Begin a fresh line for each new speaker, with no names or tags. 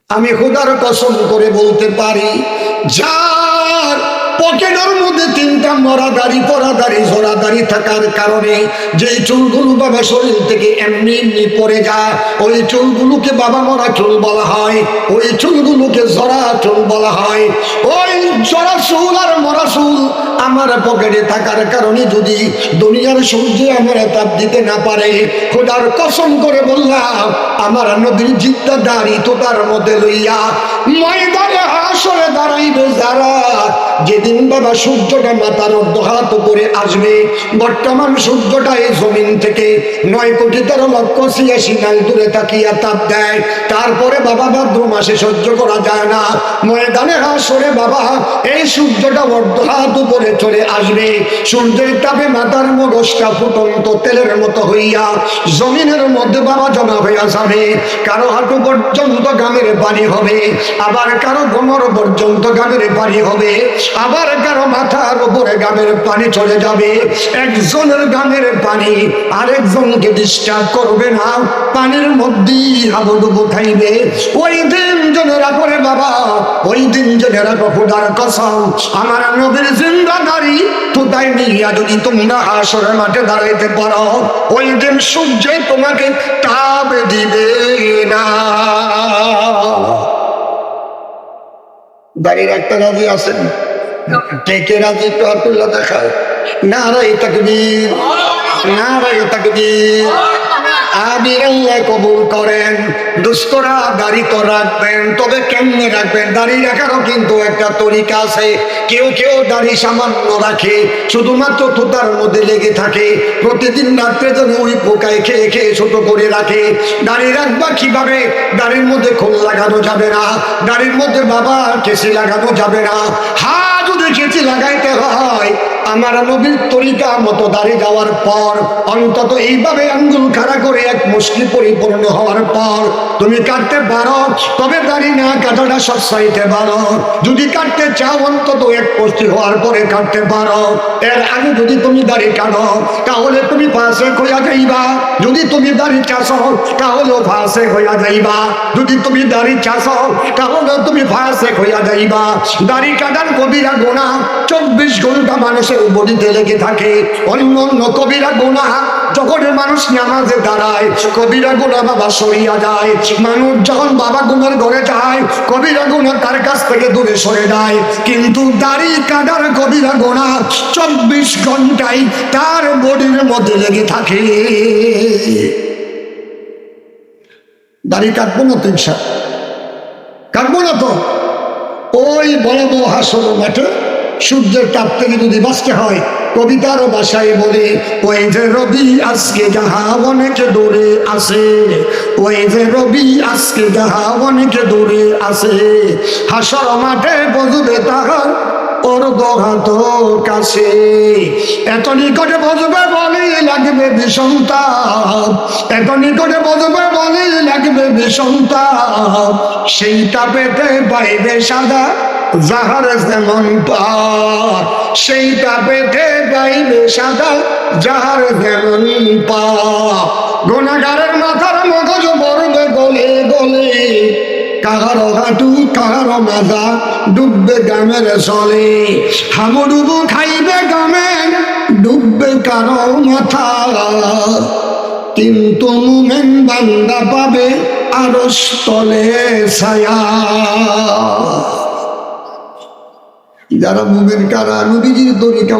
আমি খোদার কসম করে বলতে পারি, যার পকেটের মধ্যে তিনটা মরা দাড়ি, পরা দাড়ি, জোড়া দাড়ি থাকার কারণে যে চুলগুলো বাবা শরীর থেকে এমনি এমনি পড়ে যায়, ওই চুলগুলোকে বাবা মরা চুল বলা হয়, ওই চুলগুলোকে জোড়া চুল বলা হয়। ওই জোড়া চুল আর মরা চুল আমার পকেটে থাকার কারণে যদি দুনিয়ার সূর্য আমার তাপ দিতে না পারে, খোদার কসম করে বললাম, আমার নবীর জিদ্দা দাড়ি তোটার মধ্যে লইয়া ময়দানে হাসরে দাঁড়াইবে যারা, যেদিন বাবা সূর্যটা মাথার অর্ধহাত উপরে আসবে, বর্তমান সূর্যটা এই জমিন থেকে 9,13,86,000 মাইল দূরে তাকিয়া তাপ দেয়, তারপরে বাবা ভাদ্র মাসে সহ্য করা যায় না, ময়দানে হাসরে বাবা এই সূর্যটা অর্ধহাত উপরে চলে আসবে, সূর্যের তাপে মাথার মগজটা ফুটন্ত তেলের মতো হইয়া জমিনের মধ্যে বাবা জমা হইয়া যাবে, কারো হাঁটু পর্যন্ত গামের পানি হবে, আবার কারো কোমর পর্যন্ত গামের পানি হবে, আবার কারো মাথার উপরে গামের পানি চলে যাবে। একজনের গামের পানি আরেকজনকে ডিস্টার্ব করবে না, পানির মধ্যেই হাবুডুবু খাইবে। ওই দিন জনেরা করে বাবা, ওই দিন জনেরা খোদার কসম, আমার নবীর জিন্দা দাড়ি তোতাই নিয়া যদি তোমরা হাসরের মাঠে দাঁড়াইতে পারো, ওই দিন সূর্যে তোমাকে তাপ দিবে না। দাঁড়িয়ে একটা রাজি আছেন? কে রাজি? একটু আব্দুল্লাহ দেখায়। নারায়ে তাকবীর, নারায়ে তাকবীর। আমির আল্লাহ কবুল করেন। দুস্তরা দাড়ি তো রাখবেন, তবে কেমনে রাখবেন? দাড়ি রাখারও কিন্তু একটা তরিকা আছে। কেউ কেউ দাড়ি সামান্য রাখে, শুধুমাত্র থুতার মধ্যে লেগে থাকে, প্রতিদিন রাত্রে যেন ওই পোকায় খেয়ে খেয়ে ছোট করে রাখে। দাড়ি রাখবা কিভাবে? দাড়ির মধ্যে খোল লাগানো যাবে না, দাড়ির মধ্যে বাবা কেসি লাগানো যাবে না। যদি কেসি লাগাইতে হয়, আমার নবীর তরিকা মতো দাড়ি যাওয়ার পর অন্তত এইভাবে আঙ্গুল খাড়া করে এক মুষ্টি পরিপূর্ণ হওয়ার পর তুমি কাটতে পারো, তবে দাড়ি না কাটাটা সব চাইতে পারো। যদি কাটতে চাও অন্তত এক মুষ্টি হওয়ার পরে কাটতে পারো, এর আগে যদি তুমি দাড়ি কাটো তাহলে তুমি ফাসেক হইয়া যাইবা। যদি তুমি দাড়ি চাষো তাহলেও ফাসেক হইয়া যাইবা, যদি তুমি দাড়ি চাষো তাহলে তুমি ফাসেক হইয়া যাইবা। দাড়ি কাটার কবিরা গুনাহ 24 ঘন্টা মানুষের বডিতে লেগে থাকে। অন্য অন্য কবিরা গুনাহ যখন মানুষ নামাজে দাঁড়ায়, কবিরা গুনাহ বাবা সরিয়া যায়। মানুষ যখন বাবা গুনার ঘরে যায়, কবিরা গুনাহ তার কাছ থেকে দূরে সরে যায়। কিন্তু দাড়ি কাটার কবিরা গুনাহ 24 ঘন্টায় তার বডির মধ্যে লেগে থাকে। দাড়ি কাটবো না তো, ইনশা কাটবো না তো। ওই বড় হাসর মাঠে সূর্যের তাপ থেকে যদি বাঁচতে হয়, কবিতার ভাষায় বলে, ওই যে রবি আজকে যাহা অনেক দূরে আসে, ওই যে রবি আজকে যাহা অনেক দূরে আসে, হাসর মাঠে বজবে তাহার অর্ধহাত কাছে, এত নিকটে বজবে বলে লাগবে ভীষণ তাপ, এত নিকটে বজবে বলে লাগবে ভীষণ তাপ, সেই তাপেতে পাইবে সাদা যাহার যেমন পাপ, সেই তাপেতে পাইবে সাদা যাহার যেমন পাপ। গুনাহগারের মাথার মগজ পড়বে গলে গলে, কাহারো হাঁটু কাহারো মাজা ডুববে গামের চলে, হাবুডুবু খাইবে গামে ডুববে কারো মাথা, কিন্তু মুমিন বান্দা পাবে আরশ তলে ছায়া। যারা মুমিন কারা নবীজির তরিকা